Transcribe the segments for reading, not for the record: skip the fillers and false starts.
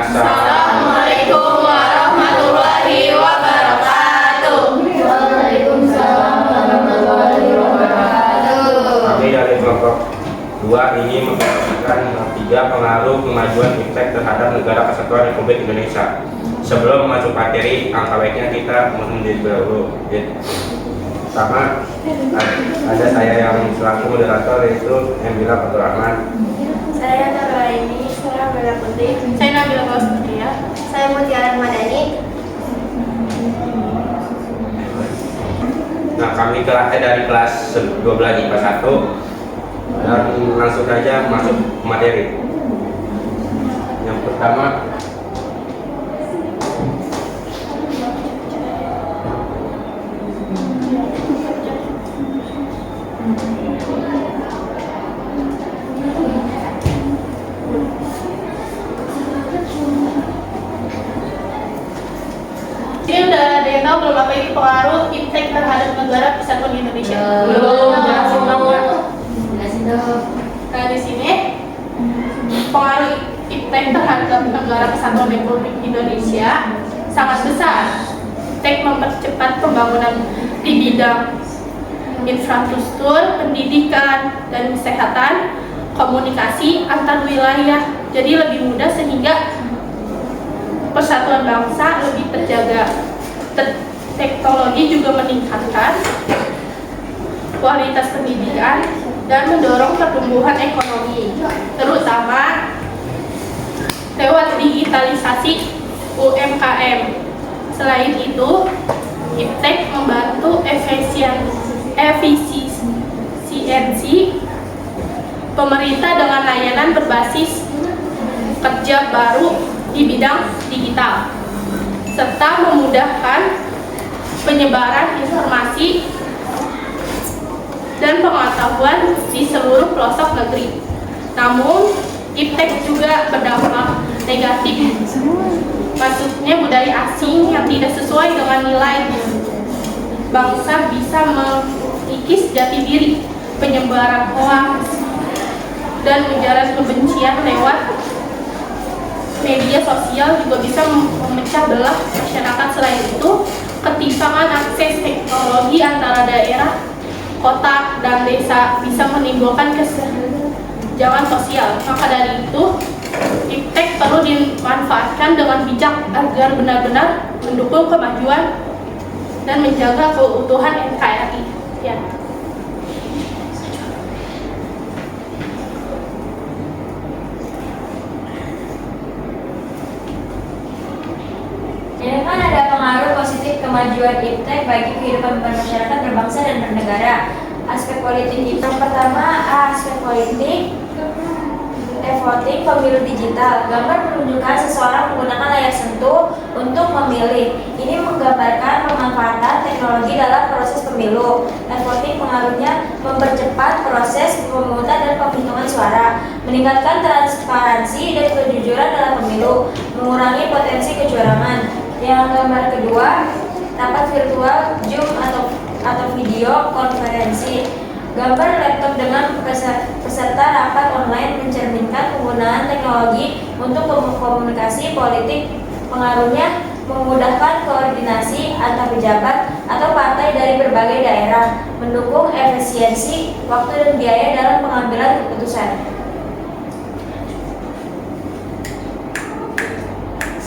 Assalamualaikum warahmatullahi wabarakatuh. Waalaikumsalam warahmatullahi wabarakatuh. Kami dari kelompok 2 ingin memperhatikan 3 pengaruh kemajuan iptek terhadap Negara Kesatuan Republik Indonesia. Sebelum masuk materi, angka baiknya kita menjadi dahulu. Pertama, ada saya yang selaku moderator, yaitu Emila Fatul Rahman. Saya Nuraini, saya Bella Putri, saya Nabila Fauzia, saya Mutiara Madani. Nah, kami dari kelas 12 IPA 1 dan langsung saja masuk materi. Yang pertama, Ini udah ada yang tahu belum apa itu pengaruh iptek terhadap Negara Kesatuan Indonesia? Belum. Jelasin dong, Kak. Jelasin dong. Nah, di sini pengaruh iptek terhadap Negara Kesatuan Republik Indonesia sangat besar. Iptek mempercepat pembangunan di bidang infrastruktur, pendidikan, dan kesehatan, komunikasi antar wilayah. Jadi lebih mudah sehingga persatuan bangsa lebih terjaga. Teknologi juga meningkatkan kualitas pendidikan dan mendorong pertumbuhan ekonomi, terutama lewat digitalisasi UMKM. Selain itu, iptek membantu efisiensi pemerintah dengan layanan berbasis kerja baru di bidang digital, serta memudahkan penyebaran informasi dan pengetahuan di seluruh pelosok negeri. Namun, iptek juga berdampak negatif, maksudnya budaya asing yang tidak sesuai dengan nilai bangsa bisa mengikis jati diri, penyebaran hoaks, dan ujaran kebencian lewat media sosial juga bisa memecah belah masyarakat. Selain itu, ketimpangan akses teknologi antara daerah, kota, dan desa bisa menimbulkan kesenjangan sosial. Maka dari itu, iptek perlu dimanfaatkan dengan bijak agar benar-benar mendukung kemajuan dan menjaga keutuhan NKRI. Ya. Ini kan ada pengaruh positif kemajuan iptek bagi kehidupan bermasyarakat, berbangsa, dan bernegara. Aspek politik itu pertama, aspek politik, e-voting, pemilu digital. Gambar menunjukkan seseorang menggunakan layar sentuh untuk memilih. Ini menggambarkan pemanfaatan teknologi dalam proses pemilu. E-voting pengaruhnya mempercepat proses pemungutan dan penghitungan suara, meningkatkan transparansi dan kejujuran dalam pemilu, mengurangi potensi kecurangan. Yang gambar kedua, rapat virtual, Zoom atau video konferensi. Gambar laptop dengan peserta rapat online mencerminkan penggunaan teknologi untuk komunikasi politik. Pengaruhnya memudahkan koordinasi antar pejabat atau partai dari berbagai daerah, mendukung efisiensi waktu dan biaya dalam pengambilan keputusan.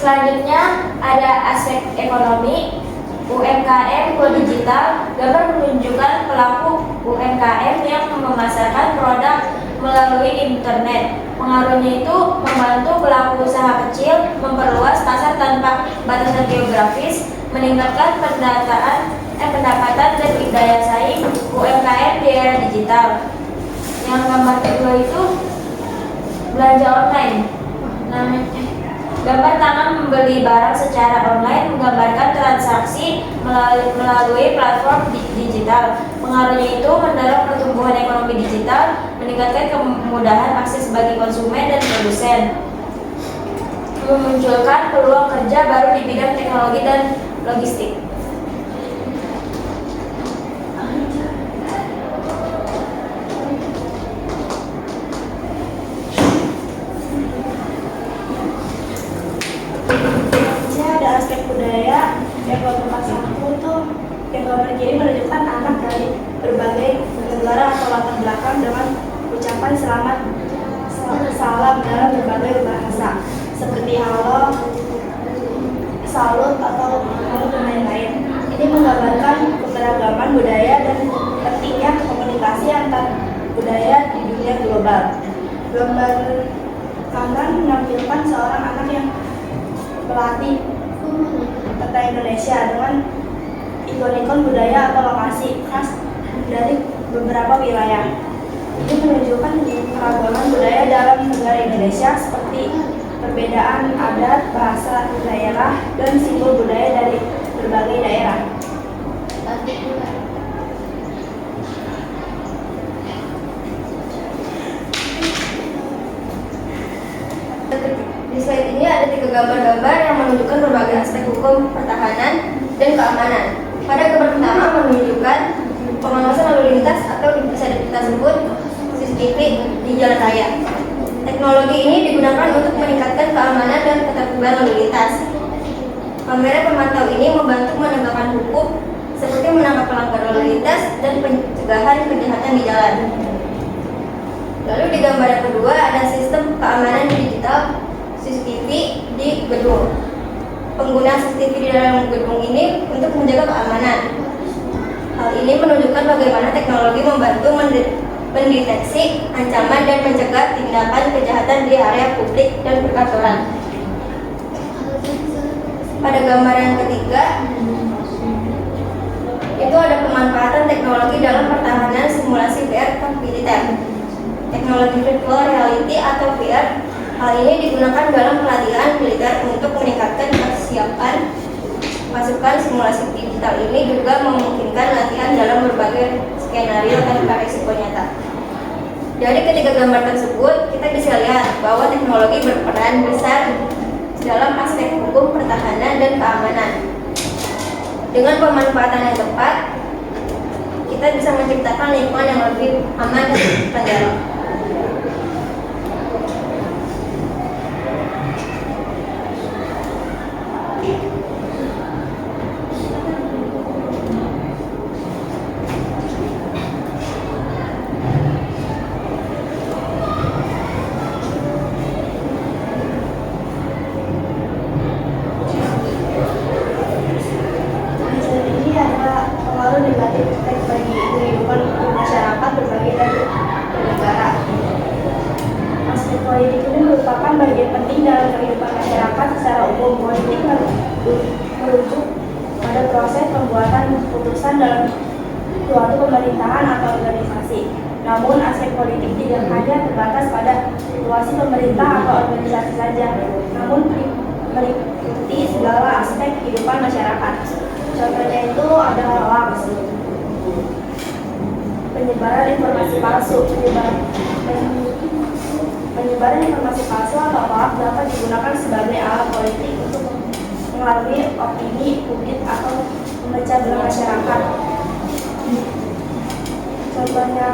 Selanjutnya ada aspek ekonomi, UMKM go digital. Gambar menunjukkan pelaku UMKM yang memasarkan produk melalui internet. Pengaruhnya itu membantu pelaku usaha kecil memperluas pasar tanpa batasan geografis, meningkatkan pendapatan dan daya saing UMKM di era digital. Yang gambar kedua itu belanja online. Gambar tangan membeli barang secara online menggambarkan transaksi melalui platform digital. Pengaruhnya itu mendorong pertumbuhan ekonomi digital, meningkatkan kemudahan akses bagi konsumen dan produsen, memunculkan peluang kerja baru di bidang teknologi dan logistik. Yang nomor satu itu yang gambar kiri menunjukkan anak dari berbagai negara atau latar belakang dengan ucapan selamat salam dalam berbagai bahasa seperti halo, salut atau lain-lain. Ini menggambarkan keberagaman budaya dan pentingnya komunikasi antar budaya di dunia global. Gambar kanan menampilkan seorang anak yang melatih peta Indonesia dengan ikon-ikon budaya atau lokasi khas dari beberapa wilayah. Ini menunjukkan keragaman budaya dalam negara Indonesia seperti perbedaan adat, bahasa daerah, dan simbol budaya dari berbagai daerah. Di slide ini ada 3 gambar-gambar yang menunjukkan berbagai aspek hukum, pertahanan, dan keamanan. Pada gambar pertama menunjukkan pengawasan lalu lintas atau bisa kita sebut CCTV di jalan raya. Teknologi ini digunakan untuk meningkatkan keamanan dan ketertiban lalu lintas. Kamera pemantau ini membantu menegakkan hukum seperti menangkap pelanggar lalu lintas dan pencegahan kejahatan di jalan. Lalu di gambar yang kedua ada sistem keamanan digital CCTV di gedung. Penggunaan CCTV di dalam gedung ini untuk menjaga keamanan. Hal ini menunjukkan bagaimana teknologi membantu mendeteksi ancaman dan mencegah tindakan kejahatan di area publik dan perkantoran. Pada gambar yang ketiga, itu ada pemanfaatan teknologi dalam pertahanan simulasi VR militer. Teknologi virtual reality atau VR, hal ini digunakan dalam pelatihan militer untuk meningkatkan kesiapan pasukan. Simulasi digital ini juga memungkinkan latihan dalam berbagai skenario tanpa risiko nyata. Dari ketiga gambar tersebut, kita bisa lihat bahwa teknologi berperan besar dalam aspek hukum, pertahanan, dan keamanan. Dengan pemanfaatan yang tepat, kita bisa menciptakan lingkungan yang lebih aman dan terjaga. Politik ini merupakan bagian penting dalam kehidupan masyarakat secara umum. Politik merujuk pada proses pembuatan keputusan dalam suatu pemerintahan atau organisasi. Namun aspek politik tidak hanya terbatas pada situasi pemerintah atau organisasi saja, namun meliputi segala aspek kehidupan masyarakat. Contohnya itu adalah hoax, penyebaran informasi palsu. Penyebaran informasi palsu atau hoax dapat digunakan sebagai alat politik untuk mengaruhi opini publik atau memecah belah masyarakat. Contohnya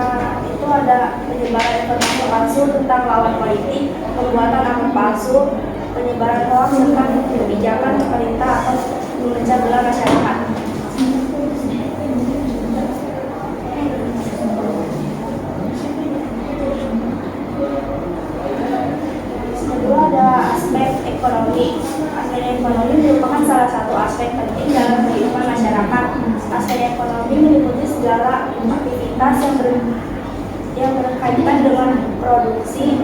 itu ada penyebaran informasi palsu tentang lawan politik, pembuatan akun palsu, penyebaran hoax tentang kebijakan pemerintah atau memecah belah masyarakat. Kedua ada aspek ekonomi. Aspek ekonomi merupakan salah satu aspek penting dalam kehidupan masyarakat. Aspek ekonomi meliputi segala aktivitas yang berkaitan dengan produksi,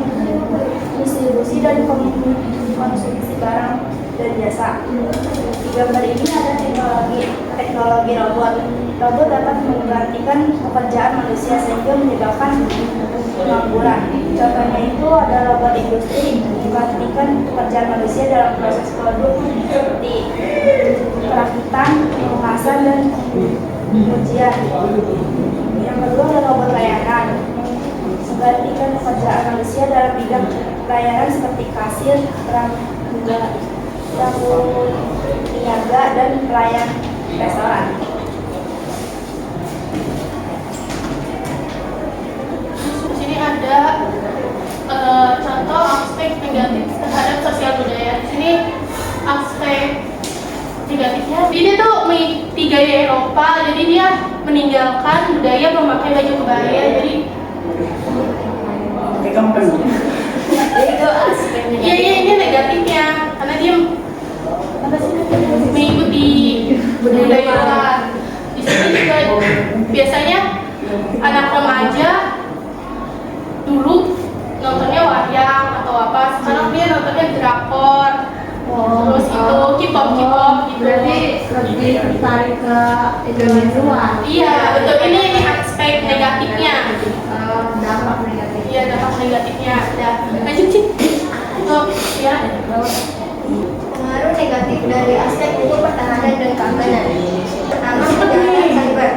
distribusi, dan konsumsi barang dan jasa. Di gambar ini ada teknologi robot. Robot dapat menggantikan pekerjaan manusia sehingga menyebabkan pengangguran. Contohnya itu ada robot industri menggantikan pekerjaan manusia dalam proses produk seperti perakitan, pengemasan, dan pengujian. Yang kedua ada robot layanan menggantikan pekerjaan manusia dalam bidang layanan seperti kasir, niaga, dan pelayan restoran. Di sini ada contoh aspek negatif terhadap sosial budaya. Di sini aspek Negatifnya, dia tuh mengikuti gaya Eropa, jadi dia meninggalkan budaya memakai baju kebaya. Jadi Itu aspek iya ini negatifnya, karena dia apa sih, mengikuti budaya luar. Di sini juga biasanya anak remaja dulu nontonnya wayang atau apa, sekarang dia nontonnya drakor, terus itu K-pop gitu. Berarti lebih tertarik ke Indonesia luar. Iya betul, ini aspek negatifnya. Dampak negatif. Iya dampak negatifnya ada. Lanjut sih. Oh ya. Pengaruh negatif dari aspek hukum pertahanan dan keamanan. Pertama, kejahatan cyber.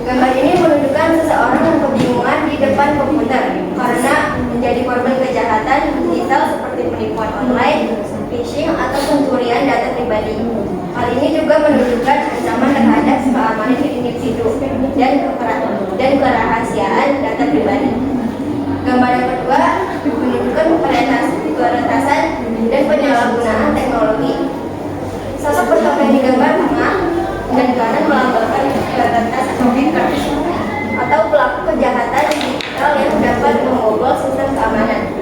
Gambar ini menunjukkan seseorang yang kebingungan di depan komputer karena menjadi korban kejahatan digital seperti penipuan online, phishing, atau pencurian data pribadi. Hal ini juga menunjukkan ancaman terhadap keamanan individu dan kerahasiaan data pribadi. Gambar yang kedua menunjukkan peretasan dan penyalahgunaan teknologi. Sosok bertopeng di gambar tengah dan kanan melambangkan peretas atau hacker atau pelaku kejahatan digital yang dapat membobol sistem keamanan,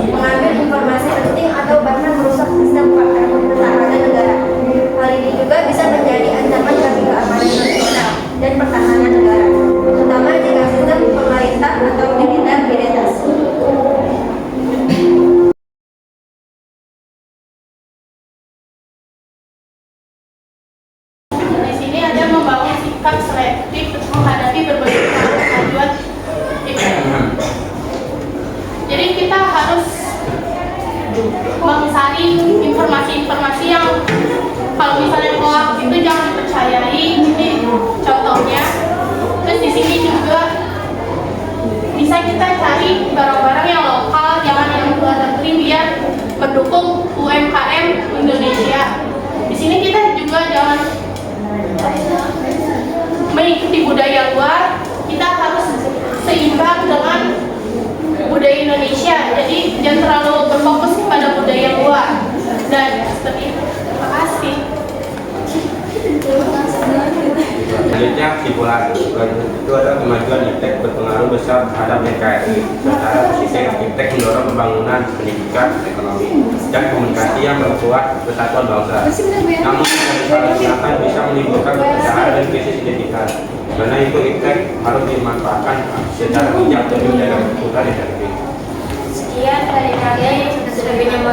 mengambil informasi penting atau bahkan merusak sistem pertahanan negara. Hal ini juga bisa menjadi ancaman bagi keamanan nasional dan pertahanan negara, terutama jika sistem pemerintah atau militer diretas. Di sini ada membangun sikap selektif menghadapi berbagai kemajuan internet. Jadi kita harus mengsaring informasi-informasi yang kalau misalnya hoax itu jangan dipercayai. Ini contohnya. Terus di sini juga bisa kita cari barang-barang yang lokal, jangan yang luar negeri, biar mendukung UMKM Indonesia. Di sini kita juga jangan mengikuti budaya luar, kita harus seimbang dengan budaya Indonesia. Jadi jangan terlalu berfokus kepada budaya luar. Dan seperti itu. Terima kasih. Selanjutnya kesimpulan itu adalah kemajuan iptek berpengaruh besar terhadap NKRI. Secara positif, iptek mendorong pembangunan pendidikan, ekonomi, dan komunikasi yang memperkuat persatuan bangsa. Namun disalahgunakan bisa menimbulkan perpecahan dan krisis identitas. Karena itu iptek harus dimanfaatkan secara bijak demi menjaga kerukunan NKRI. Sekian dari kalian yang sudah menyampaikan